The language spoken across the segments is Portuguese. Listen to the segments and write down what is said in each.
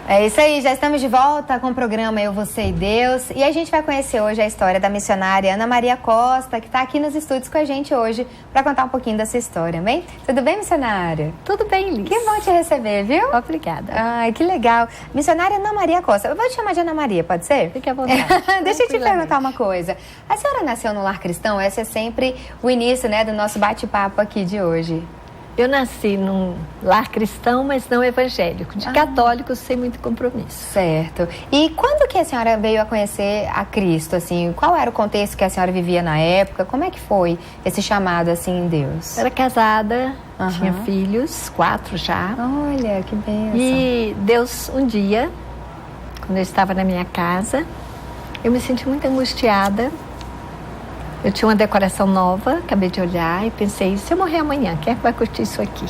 É isso aí, já estamos de volta com o programa Eu, Você e Deus. E a gente vai conhecer hoje a história da missionária Ana Maria Costa, que está aqui nos estúdios com a gente hoje para contar um pouquinho dessa história, bem? Tudo bem, missionária? Tudo bem, Liz. Que bom te receber, viu? Obrigada. Ai, que legal. Missionária Ana Maria Costa. Eu vou te chamar de Ana Maria, pode ser? Fique à vontade. Deixa eu te perguntar uma coisa. A senhora nasceu no lar cristão? Esse é sempre o início, né, do nosso bate-papo aqui de hoje. Eu nasci num lar cristão, mas não evangélico. De católico, sem muito compromisso. Certo. E quando que a senhora veio a conhecer a Cristo, assim? Qual era o contexto que a senhora vivia na época? Como é que foi esse chamado, assim, em Deus? Era casada, tinha filhos, 4 já. Olha, que bênção. E Deus, um dia, quando eu estava na minha casa, eu me senti muito angustiada. Eu tinha uma decoração nova, acabei de olhar e pensei, se eu morrer amanhã, quem é que vai curtir isso aqui?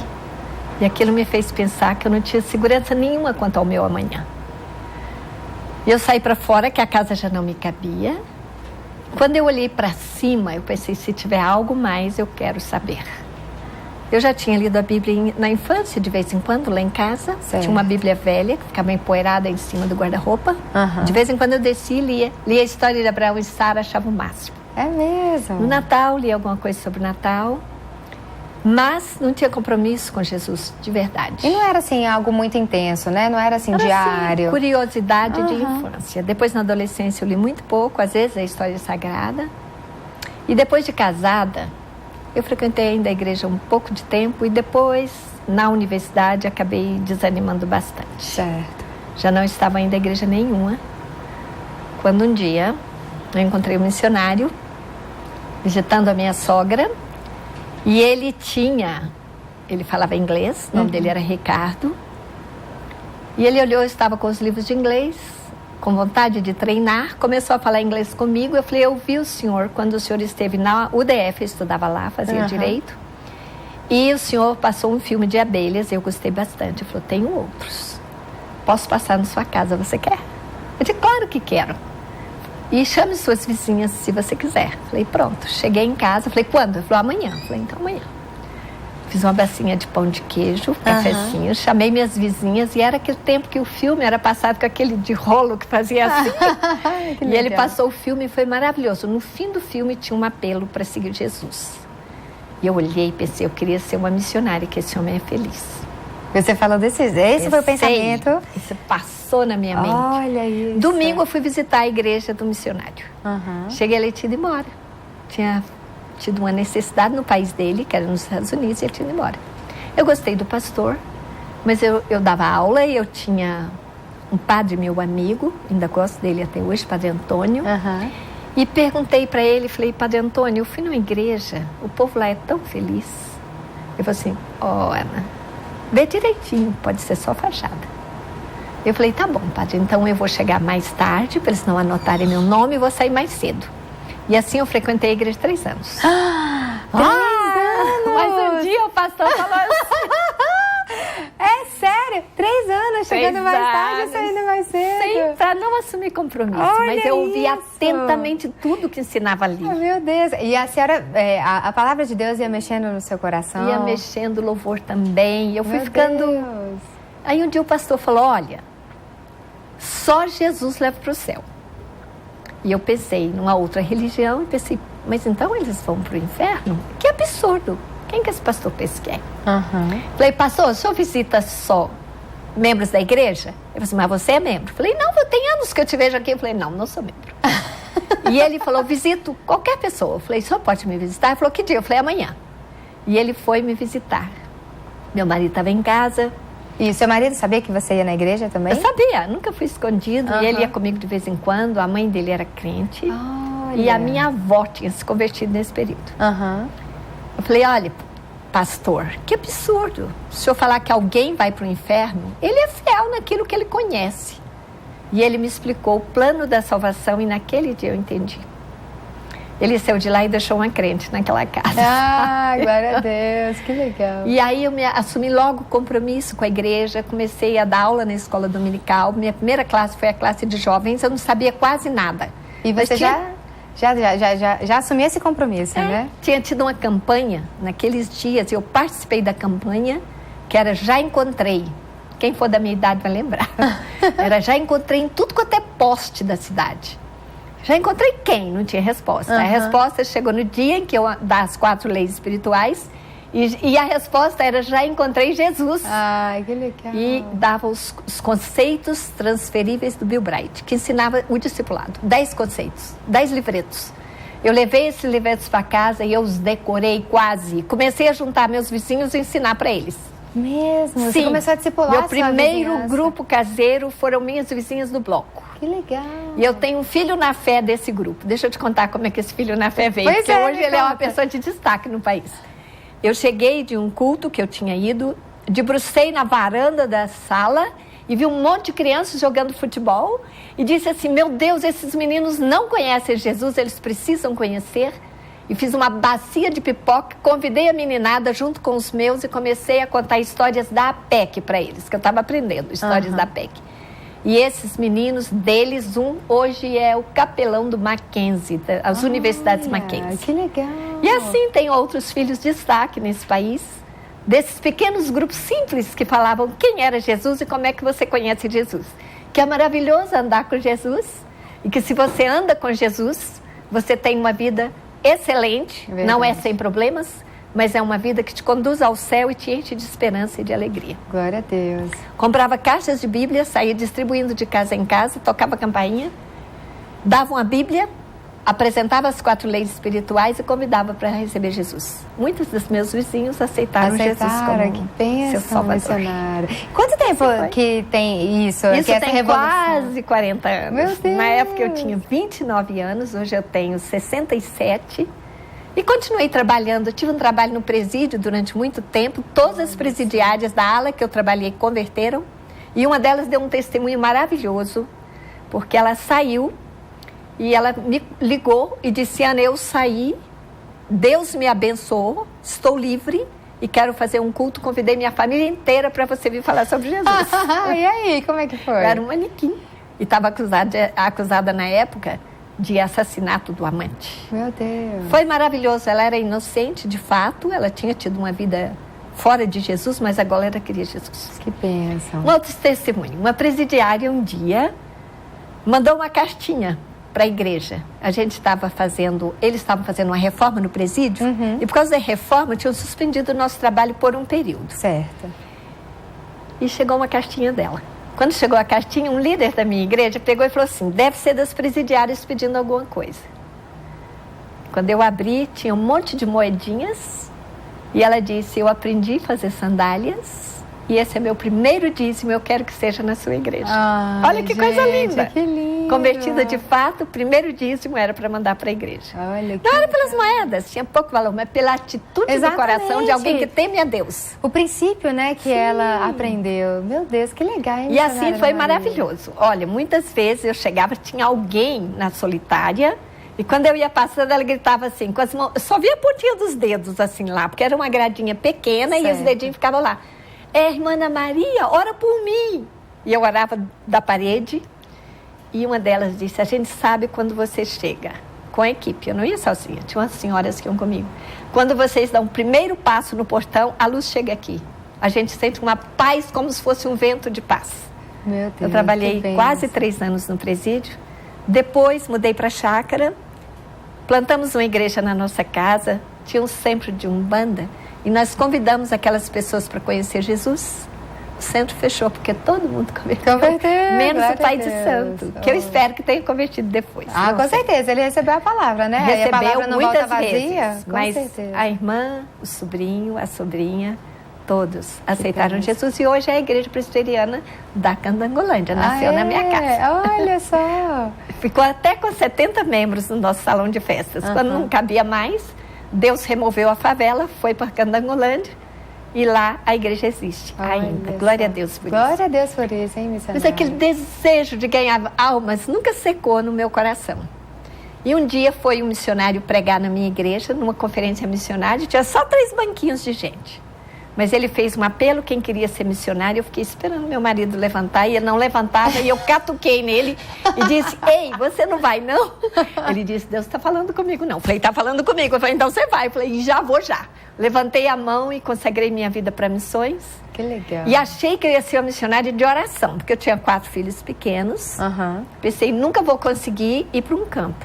E aquilo me fez pensar que eu não tinha segurança nenhuma quanto ao meu amanhã. E eu saí para fora, que a casa já não me cabia. Quando eu olhei para cima, eu pensei, se tiver algo mais, eu quero saber. Eu já tinha lido a Bíblia na infância, de vez em quando, lá em casa. Certo. Tinha uma Bíblia velha, que ficava empoeirada em cima do guarda-roupa. De vez em quando eu descia e lia. Lia a história de Abraão e Sara, achava o máximo. É mesmo? No Natal, li alguma coisa sobre o Natal, mas não tinha compromisso com Jesus, de verdade. E não era, assim, algo muito intenso, né? Não era, assim, Era, diário? Assim, curiosidade de infância. Depois, na adolescência, eu li muito pouco, às vezes, a história sagrada. E depois de casada, eu frequentei ainda a igreja um pouco de tempo e depois, na universidade, acabei desanimando bastante. Certo. Já não estava ainda em igreja nenhuma, quando um dia eu encontrei um missionário visitando a minha sogra, e ele falava inglês, o nome dele era Ricardo, e ele olhou, eu estava com os livros de inglês, com vontade de treinar, começou a falar inglês comigo. Eu falei, eu vi o senhor quando o senhor esteve na UDF, eu estudava lá, fazia direito, e o senhor passou um filme de abelhas, eu gostei bastante. Ele falou, tenho outros, posso passar na sua casa, você quer? Eu disse, claro que quero. E chame suas vizinhas se você quiser. Falei, pronto. Cheguei em casa, falei, quando? Ele falou, amanhã. Falei, então amanhã. Fiz uma bacinha de pão de queijo, cafezinho, chamei minhas vizinhas, e era aquele tempo que o filme era passado com aquele de rolo que fazia assim. E ele passou o filme e foi maravilhoso. No fim do filme tinha um apelo para seguir Jesus. E eu olhei e pensei, eu queria ser uma missionária, que esse homem é feliz. Você falou esse foi o pensamento? Isso passou na minha mente. Olha isso. Domingo eu fui visitar a igreja do missionário. Cheguei, ele tinha ido embora. Tinha tido uma necessidade no país dele, que era nos Estados Unidos, e ele tinha ido embora. Eu gostei do pastor, mas eu dava aula e eu tinha um padre, meu amigo, ainda gosto dele até hoje, Padre Antônio. E perguntei para ele, falei, Padre Antônio, eu fui numa igreja, o povo lá é tão feliz. Ele falou assim, Ana, vê direitinho, pode ser só fachada. Eu falei, tá bom, padre, então eu vou chegar mais tarde, para eles não anotarem meu nome, e vou sair mais cedo. E assim eu frequentei a igreja 3 anos. 3 anos! Mas um dia o pastor falou assim... É sério? 3 anos, chegando mais tarde e saindo mais cedo. Sim, para não assumir compromisso. Olha, mas eu ouvi isso. atentamente tudo que ensinava ali. Oh, meu Deus. E a senhora, a palavra de Deus ia mexendo no seu coração? Ia mexendo, louvor também. E eu fui Meu ficando... Deus. Aí um dia o pastor falou, olha, só Jesus leva para o céu. E eu pensei numa outra religião e pensei, mas então eles vão para o inferno? Que absurdo! Quem que esse pastor pensa que é? Falei, pastor, o senhor visita só membros da igreja? Ele falou assim, mas você é membro? Falei, não, tem anos que eu te vejo aqui. Eu falei, não sou membro. E ele falou, visito qualquer pessoa. Eu falei, o senhor pode me visitar? Ele falou, que dia? Eu falei, amanhã. E ele foi me visitar. Meu marido estava em casa. E o seu marido sabia que você ia na igreja também? Eu sabia, nunca fui escondido. E ele ia comigo de vez em quando. A mãe dele era crente. Olha. E a minha avó tinha se convertido nesse período. Eu falei, olha, pastor, que absurdo. Se o senhor falar que alguém vai para o inferno, ele é fiel naquilo que ele conhece. E ele me explicou o plano da salvação e naquele dia eu entendi. Ele saiu de lá e deixou uma crente naquela casa. Ah, glória a Deus, que legal. E aí eu assumi logo compromisso com a igreja, comecei a dar aula na escola dominical. Minha primeira classe foi a classe de jovens, eu não sabia quase nada. E você já assumiu esse compromisso, né? Tinha tido uma campanha naqueles dias, eu participei da campanha, que era Já Encontrei. Quem for da minha idade vai lembrar. Já encontrei em tudo quanto é poste da cidade. Já encontrei quem? Não tinha resposta. A resposta chegou no dia em que eu das 4 leis espirituais. E a resposta era, já encontrei Jesus. Ai, que legal. E dava os conceitos transferíveis do Bill Bright, que ensinava o discipulado. 10 conceitos, 10 livretos. Eu levei esses livretos para casa e eu os decorei quase. Comecei a juntar meus vizinhos e ensinar para eles. Mesmo? Sim. Você começou a discipular Meu a sua primeiro vizinhança. grupo caseiro foram minhas vizinhas do bloco. Que legal. E eu tenho um filho na fé desse grupo. Deixa eu te contar como é que esse filho na fé veio. Pois porque é, hoje me ele é uma conta. pessoa de destaque no país. Eu cheguei de um culto que eu tinha ido, debrucei na varanda da sala e vi um monte de crianças jogando futebol e disse assim, meu Deus, esses meninos não conhecem Jesus, eles precisam conhecer. E fiz uma bacia de pipoca, convidei a meninada junto com os meus e comecei a contar histórias da APEC para eles, que eu estava aprendendo, histórias da APEC. E esses meninos, deles, um hoje é o capelão do Mackenzie, das universidades Mackenzie. Que legal. E assim tem outros filhos de destaque nesse país, desses pequenos grupos simples que falavam quem era Jesus e como é que você conhece Jesus. Que é maravilhoso andar com Jesus e que se você anda com Jesus, você tem uma vida excelente, não é sem problemas, mas é uma vida que te conduz ao céu e te enche de esperança e de alegria. Glória a Deus. Comprava caixas de Bíblia, saía distribuindo de casa em casa, tocava campainha, dava uma Bíblia, apresentava as 4 leis espirituais e convidava para receber Jesus. Muitos dos meus vizinhos aceitaram Jesus como que seu bênção, salvador. missionária. Quanto tempo que tem isso? Isso que essa tem revolução? quase 40 anos. Meu Deus. Na época eu tinha 29 anos, hoje eu tenho 67. E continuei trabalhando. Eu tive um trabalho no presídio durante muito tempo. Todas as presidiárias da ala que eu trabalhei converteram. E uma delas deu um testemunho maravilhoso, porque ela saiu e ela me ligou e disse, Ana, eu saí, Deus me abençoou, estou livre e quero fazer um culto. Convidei minha família inteira para você vir falar sobre Jesus. E aí, como é que foi? Eu era um manequim. E estava acusada na época de assassinato do amante. Meu Deus. Foi maravilhoso. Ela era inocente, de fato. Ela tinha tido uma vida fora de Jesus, mas agora ela queria Jesus. Que bênção. Um outro testemunho. Uma presidiária um dia mandou uma cartinha para a igreja. Eles estavam fazendo uma reforma no presídio e por causa da reforma tinham suspendido o nosso trabalho por um período. Certo. E chegou uma cartinha dela. Quando chegou a cartinha, um líder da minha igreja pegou e falou assim, deve ser das presidiárias pedindo alguma coisa. Quando eu abri, tinha um monte de moedinhas e ela disse, eu aprendi a fazer sandálias e esse é meu primeiro dízimo, eu quero que seja na sua igreja. Olha que coisa linda. Que lindo. Convertida de fato, o primeiro dízimo era para mandar para a igreja. Olha, que não era pelas moedas, tinha pouco valor, mas pela atitude do coração de alguém que teme a Deus. O princípio, né, que ela aprendeu. Meu Deus, que legal, hein? E assim foi maravilhoso. Olha, muitas vezes eu chegava, tinha alguém na solitária, e quando eu ia passando, ela gritava assim, com as mãos, eu só via a pontinha dos dedos assim lá, porque era uma gradinha pequena e os dedinhos ficavam lá. Irmã Ana Maria, ora por mim. E eu orava da parede. E uma delas disse, a gente sabe quando você chega com a equipe. Eu não ia sozinha, tinha umas senhoras que iam comigo. Quando vocês dão o primeiro passo no portão, a luz chega aqui. A gente sente uma paz como se fosse um vento de paz. Meu Deus, eu trabalhei quase 3 anos no presídio. Depois mudei para a chácara. Plantamos uma igreja na nossa casa. Tinha um centro de Umbanda. E nós convidamos aquelas pessoas para conhecer Jesus. O centro fechou, porque todo mundo converteu. Menos o pai de santo, que eu espero que tenha convertido depois. Com certeza, ele recebeu a palavra, né? Recebeu, e a palavra não muitas volta vazia, vezes. Mas certeza. A irmã, o sobrinho, a sobrinha, todos aceitaram Jesus. E hoje é a igreja presbiteriana da Candangolândia, nasceu na minha casa. Olha só! Ficou até com 70 membros no nosso salão de festas. Quando não cabia mais, Deus removeu a favela, foi para Candangolândia e lá a igreja existe ainda. Glória a Deus por isso. Glória a Deus por isso, hein, missionária? Mas aquele desejo de ganhar almas nunca secou no meu coração. E um dia foi um missionário pregar na minha igreja, numa conferência missionária, tinha só 3 banquinhos de gente. Mas ele fez um apelo, quem queria ser missionário, eu fiquei esperando meu marido levantar, e ele não levantava, e eu catuquei nele e disse, ei, você não vai, não? Ele disse, Deus está falando comigo, não. Eu falei, está falando comigo. Eu falei, então você vai. Eu falei, já vou já. levantei a mão e consagrei minha vida para missões. Que legal. E achei que eu ia ser uma missionária de oração, porque eu tinha 4 filhos pequenos. Pensei, nunca vou conseguir ir para um campo.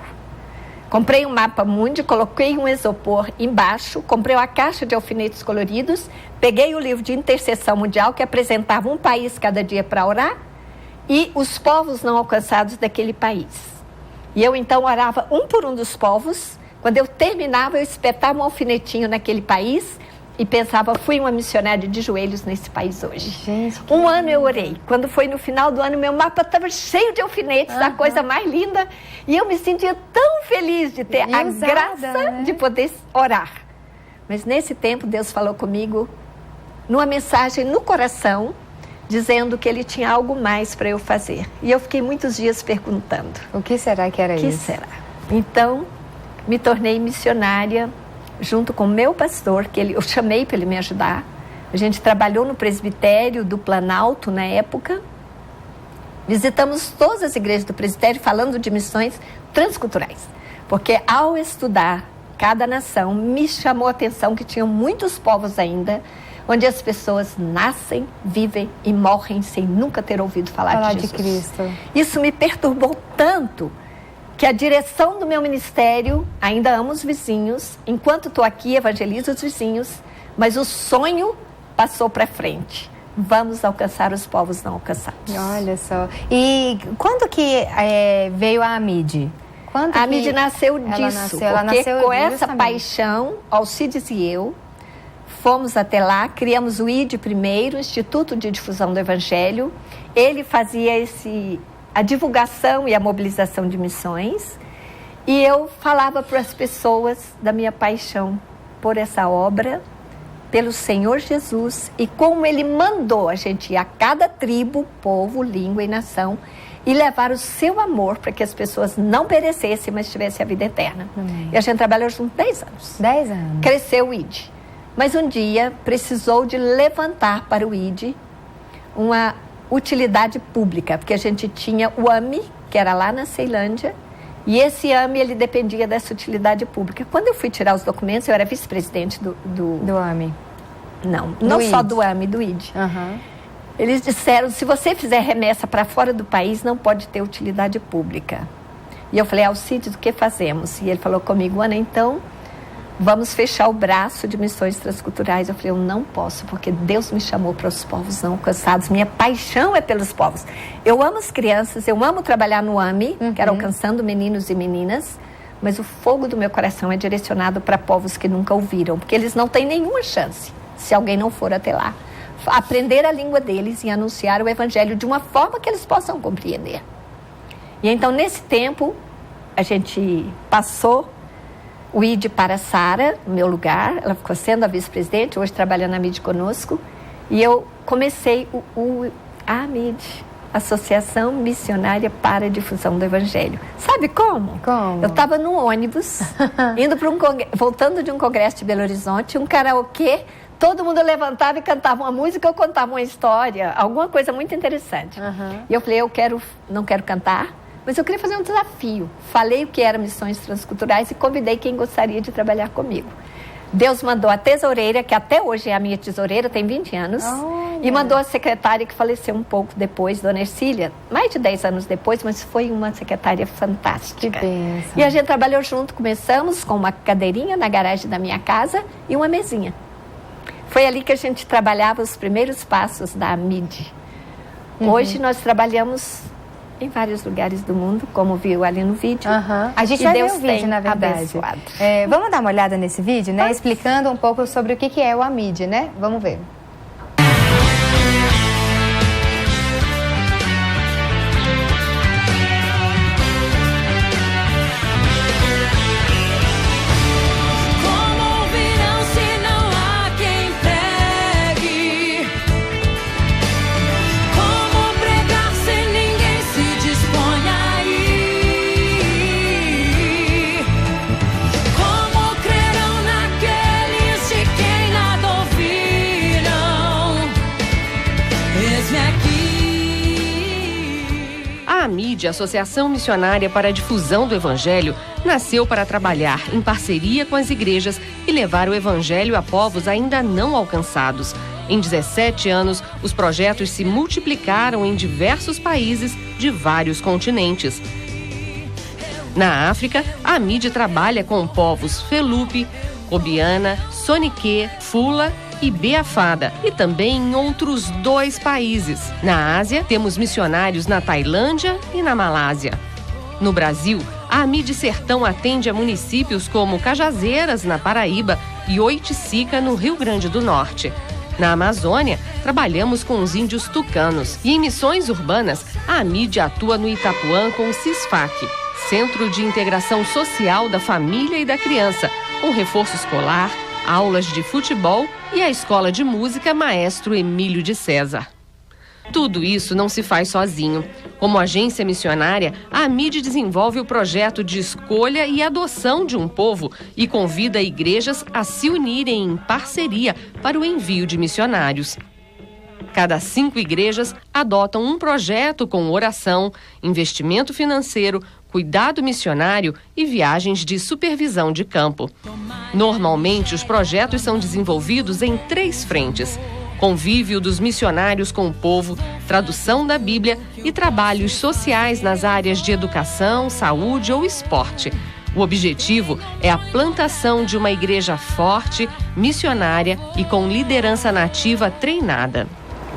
Comprei um mapa mundi, coloquei um isopor embaixo, comprei uma caixa de alfinetes coloridos, peguei o livro de intercessão mundial que apresentava um país cada dia para orar e os povos não alcançados daquele país. E eu então orava um por um dos povos. Quando eu terminava, eu espetava um alfinetinho naquele país e pensava, fui uma missionária de joelhos nesse país hoje. Gente, um ano eu orei. Quando foi no final do ano, meu mapa estava cheio de alfinetes, a coisa mais linda. E eu me sentia tão feliz de ter a graça de poder orar. Mas nesse tempo, Deus falou comigo, numa mensagem no coração, dizendo que Ele tinha algo mais para eu fazer. E eu fiquei muitos dias perguntando. O que será que era isso? O que será? Então, me tornei missionária junto com o meu pastor, que eu chamei para ele me ajudar. A gente trabalhou no presbitério do Planalto na época. Visitamos todas as igrejas do presbitério falando de missões transculturais. Porque ao estudar cada nação, me chamou a atenção que tinham muitos povos ainda, onde as pessoas nascem, vivem e morrem sem nunca ter ouvido falar de Jesus. De Cristo. Isso me perturbou tanto que a direção do meu ministério, ainda amo os vizinhos, enquanto estou aqui, evangelizo os vizinhos, mas o sonho passou para frente. Vamos alcançar os povos não alcançados. Olha só. E quando que veio a Amide? A Amide nasceu disso, porque com essa paixão, Alcides e eu, fomos até lá, criamos o ID primeiro, Instituto de Difusão do Evangelho. Ele fazia a divulgação e a mobilização de missões, e eu falava para as pessoas da minha paixão por essa obra, pelo Senhor Jesus, e como Ele mandou a gente ir a cada tribo, povo, língua e nação, e levar o seu amor para que as pessoas não perecessem, mas tivessem a vida eterna. E a gente trabalhou junto 10 anos. 10 anos. Cresceu o ID. Mas um dia precisou de levantar para o ID uma utilidade pública, porque a gente tinha o AMI, que era lá na Ceilândia, e esse AMI, ele dependia dessa utilidade pública. Quando eu fui tirar os documentos, eu era vice-presidente do AMI. Não só do AMI, do ID. Eles disseram, se você fizer remessa para fora do país, não pode ter utilidade pública. E eu falei, Alcides, o que fazemos? E ele falou comigo, Ana, então vamos fechar o braço de missões transculturais. Eu falei, eu não posso, porque Deus me chamou para os povos não alcançados. Minha paixão é pelos povos. Eu amo as crianças, eu amo trabalhar no AMI, que era alcançando meninos e meninas, mas o fogo do meu coração é direcionado para povos que nunca ouviram, porque eles não têm nenhuma chance, se alguém não for até lá, aprender a língua deles e anunciar o Evangelho de uma forma que eles possam compreender. E então, nesse tempo, a gente passou o ID para a Sara, no meu lugar. Ela ficou sendo a vice-presidente, hoje trabalhando na AMID conosco. E eu comecei a AMID, Associação Missionária para a Difusão do Evangelho. Sabe como? Como? Eu estava num ônibus, indo para voltando de um congresso de Belo Horizonte, um karaokê, todo mundo levantava e cantava uma música, eu contava uma história, alguma coisa muito interessante. E eu falei, não quero cantar, mas eu queria fazer um desafio. Falei o que eram missões transculturais e convidei quem gostaria de trabalhar comigo. Deus mandou a tesoureira, que até hoje é a minha tesoureira, tem 20 anos, e mandou a secretária que faleceu um pouco depois, Dona Ercília, mais de 10 anos depois, mas foi uma secretária fantástica. Que bênção. E a gente trabalhou junto, começamos com uma cadeirinha na garagem da minha casa e uma mesinha. Foi ali que a gente trabalhava os primeiros passos da AMID. Hoje nós trabalhamos em vários lugares do mundo, como viu ali no vídeo. A gente vai ver o vídeo, na verdade. Vamos dar uma olhada nesse vídeo, né? Explicando um pouco sobre o que é o AMID, né? Vamos ver. Como crerão naqueles de quem nada ouviram? AMID, Associação Missionária para a Difusão do Evangelho, nasceu para trabalhar em parceria com as igrejas e levar o Evangelho a povos ainda não alcançados. Em 17 anos, os projetos se multiplicaram em diversos países de vários continentes. Na África, a AMID trabalha com povos Felupe, Obiana, Sonique, Fula e Beafada, e também em outros 2 países. Na Ásia, temos missionários na Tailândia e na Malásia. No Brasil, a AMID Sertão atende a municípios como Cajazeiras, na Paraíba, e Oiticica, no Rio Grande do Norte. Na Amazônia, trabalhamos com os índios tucanos. E em missões urbanas, a AMID atua no Itapuã com o CISFAC, Centro de Integração Social da Família e da Criança, com reforço escolar, aulas de futebol e a Escola de Música Maestro Emílio de César. Tudo isso não se faz sozinho. Como agência missionária, a AMID desenvolve o projeto de escolha e adoção de um povo e convida igrejas a se unirem em parceria para o envio de missionários. Cada 5 igrejas adotam um projeto com oração, investimento financeiro, cuidado missionário e viagens de supervisão de campo. Normalmente, os projetos são desenvolvidos em 3 frentes: convívio dos missionários com o povo, tradução da Bíblia e trabalhos sociais nas áreas de educação, saúde ou esporte. O objetivo é a plantação de uma igreja forte, missionária e com liderança nativa treinada.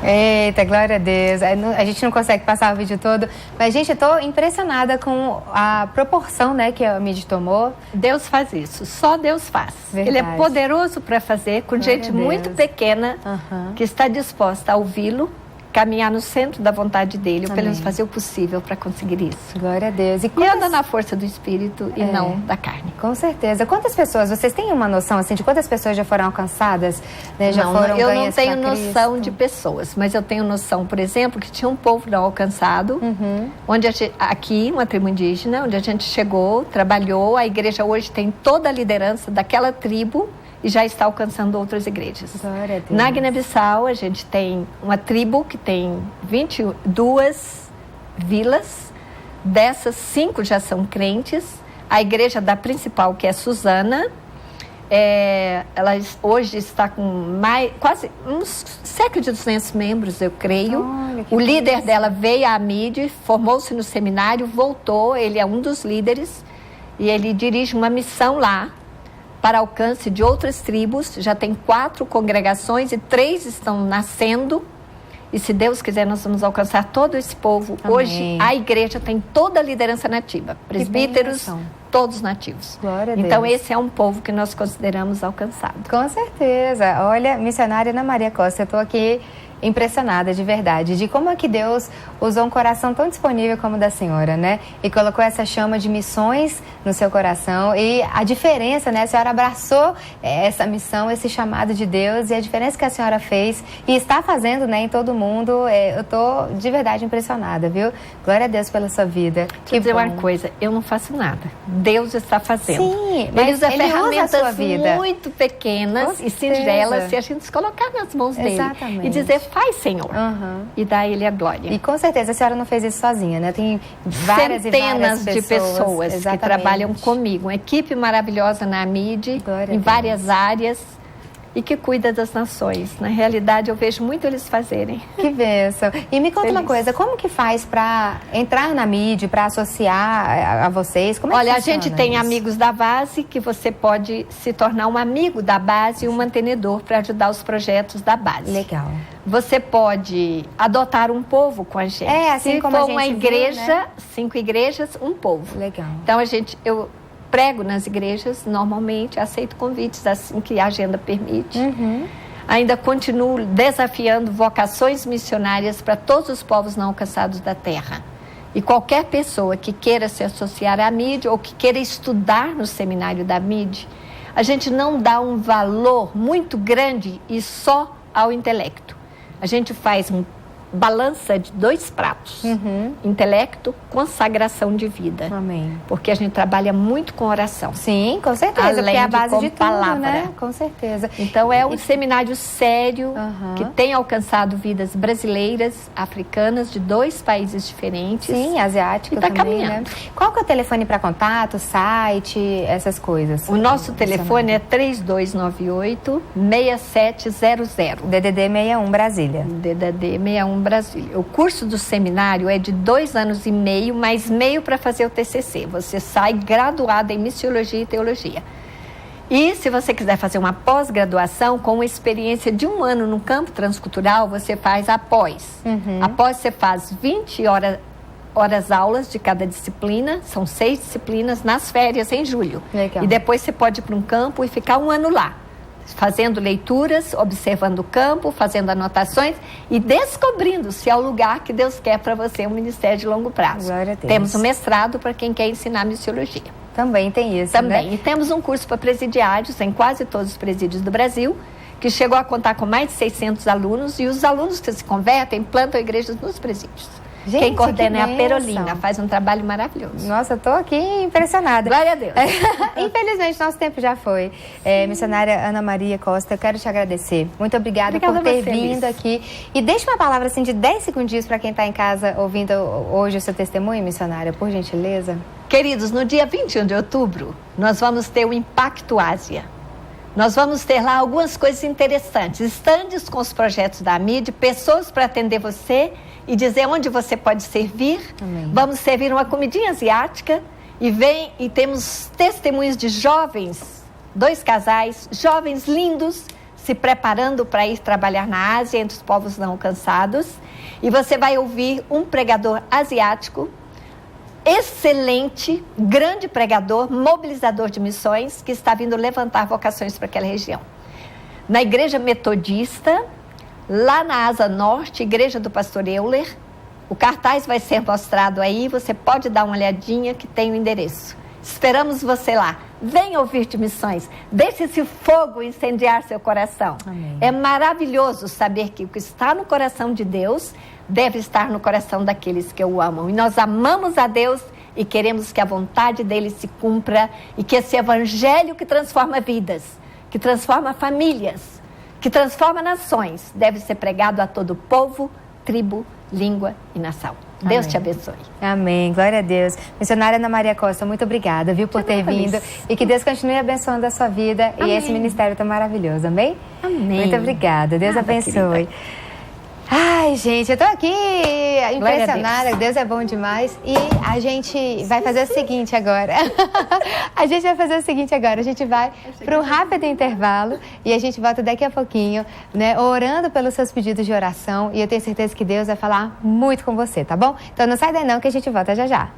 Eita, glória a Deus. A gente não consegue passar o vídeo todo, mas, gente, eu tô impressionada com a proporção, né, que a AMID tomou. Deus faz isso, só Deus faz. Verdade. Ele é poderoso para fazer, com Glória gente a Deus. muito pequena, que está disposta a ouvi-lo, caminhar no centro da vontade dele, ou pelo menos fazer o possível para conseguir isso. Glória a Deus. E anda na força do Espírito e não da carne. Com certeza. Quantas pessoas, vocês têm uma noção assim de quantas pessoas já foram alcançadas? Né, já foram eu não ganhas tenho pra noção Cristo? de pessoas, mas eu tenho noção, por exemplo, que tinha um povo não alcançado, onde aqui, uma tribo indígena, onde a gente chegou, trabalhou, a igreja hoje tem toda a liderança daquela tribo e já está alcançando outras igrejas. Glória a Deus. Na Guiné-Bissau, a gente tem uma tribo que tem 22 vilas, dessas 5 já são crentes. A igreja da principal, que é Susana, ela hoje está com quase uns cerca de 200 membros, eu creio. Olha, que o líder beleza. dela veio à AMID, formou-se no seminário, voltou, ele é um dos líderes e ele dirige uma missão lá para alcance de outras tribos. Já tem 4 congregações e 3 estão nascendo. E se Deus quiser, nós vamos alcançar todo esse povo. Amém. Hoje, a igreja tem toda a liderança nativa. Presbíteros, bênção. todos nativos. Glória a Então, Deus. esse é um povo que nós consideramos alcançado. Com certeza. Olha, missionária Ana Maria Costa, eu estou aqui impressionada de verdade, de como é que Deus usou um coração tão disponível como o da senhora, né? E colocou essa chama de missões no seu coração e a diferença, né? A senhora abraçou essa missão, esse chamado de Deus e a diferença que a senhora fez e está fazendo, né, em todo mundo. Eu tô de verdade impressionada, viu? Glória a Deus pela sua vida. Deixa eu dizer uma coisa, eu não faço nada. Deus está fazendo. Sim, Ele mas usa Ele usa a ferramentas sua vida. muito pequenas Com e certeza. singelas se a gente se colocar nas mãos dele. Exatamente. E dizer, faz, Senhor. Uhum. E dá a ele a glória. E com certeza a senhora não fez isso sozinha, né? Tem várias Centenas e várias de pessoas que Exatamente. trabalham comigo. Uma equipe maravilhosa na AMID, Glória a em Deus. várias áreas, e que cuida das nações. Na realidade, eu vejo muito eles fazerem. Que bênção. E me conta Feliz. uma coisa, como que faz para entrar na mídia, para associar a vocês? Como é Olha, que a gente funciona tem isso? amigos da base, que você pode se tornar um amigo da base e um mantenedor para ajudar os projetos da base. Legal. Você pode adotar um povo com a gente. Assim se como for a gente uma viu, igreja, né? 5 igrejas, um povo. Legal. Então, eu prego nas igrejas, normalmente, aceito convites assim que a agenda permite. Ainda continuo desafiando vocações missionárias para todos os povos não alcançados da terra. E qualquer pessoa que queira se associar à AMID ou que queira estudar no seminário da AMID, a gente não dá um valor muito grande e só ao intelecto. A gente faz um balança de 2 pratos. Intelecto, consagração de vida. Amém. Porque a gente trabalha muito com oração. Sim, com certeza, Além porque é a de base com de tudo, palavra. né? Com certeza. Então é um seminário sério Aham. que tem alcançado vidas brasileiras, africanas, de 2 países diferentes. Sim, asiática E tá também, caminhando. né? Qual que é o telefone para contato, site, essas coisas? O nosso telefone é 3298-6700. DDD 61 Brasília. DDD 61 Brasília. O curso do seminário é de 2 anos e meio, mais meio para fazer o TCC. Você sai graduada em Missiologia e Teologia. E se você quiser fazer uma pós-graduação com uma experiência de 1 ano no campo transcultural, você faz após. Após você faz 20 horas aulas de cada disciplina, são 6 disciplinas nas férias em julho. Legal. E depois você pode ir para um campo e ficar 1 ano lá, fazendo leituras, observando o campo, fazendo anotações e descobrindo se é o lugar que Deus quer para você, um ministério de longo prazo. Glória a Deus. Temos um mestrado para quem quer ensinar missiologia. Também tem isso, Também. né? E temos um curso para presidiários em quase todos os presídios do Brasil, que chegou a contar com mais de 600 alunos, e os alunos que se convertem plantam igrejas nos presídios. Gente, quem coordena que é a bênção. Perolina, faz um trabalho maravilhoso. Nossa, eu tô aqui impressionada. Glória a Deus. Infelizmente, nosso tempo já foi. Missionária Ana Maria Costa, eu quero te agradecer. Muito obrigada Obrigada por ter a você, vindo Alice. aqui. E deixa uma palavra assim de 10 segundinhos para quem está em casa ouvindo hoje o seu testemunho, missionária, por gentileza. Queridos, no dia 21 de outubro, nós vamos ter o Impacto Ásia. Nós vamos ter lá algumas coisas interessantes, estandes com os projetos da AMID, pessoas para atender você e dizer onde você pode servir. Amém. Vamos servir uma comidinha asiática e temos testemunhos de jovens, 2 casais, jovens lindos, se preparando para ir trabalhar na Ásia, entre os povos não alcançados. E você vai ouvir um pregador asiático, excelente, grande pregador, mobilizador de missões, que está vindo levantar vocações para aquela região. Na Igreja Metodista, lá na Asa Norte, Igreja do Pastor Euler, o cartaz vai ser mostrado aí, você pode dar uma olhadinha que tem o endereço. Esperamos você lá. Venha ouvir de missões. Deixe esse fogo incendiar seu coração. Amém. É maravilhoso saber que o que está no coração de Deus deve estar no coração daqueles que o amam. E nós amamos a Deus e queremos que a vontade dele se cumpra e que esse evangelho que transforma vidas, que transforma famílias, que transforma nações, deve ser pregado a todo povo, tribo, língua e nação. Deus Amém. te abençoe. Amém, glória a Deus. Missionária Ana Maria Costa, muito obrigada, viu, por ter feliz. vindo. E que Deus continue abençoando a sua vida e Amém. esse ministério tão maravilhoso, amém? Amém. Muito obrigada, Deus Nada, abençoe. querida. Ai, gente, eu tô aqui Glória a impressionada, Deus é bom demais. E a gente vai fazer o seguinte agora. A gente vai para um rápido intervalo e a gente volta daqui a pouquinho, né, orando pelos seus pedidos de oração. E eu tenho certeza que Deus vai falar muito com você, tá bom? Então não sai daí não que a gente volta já já.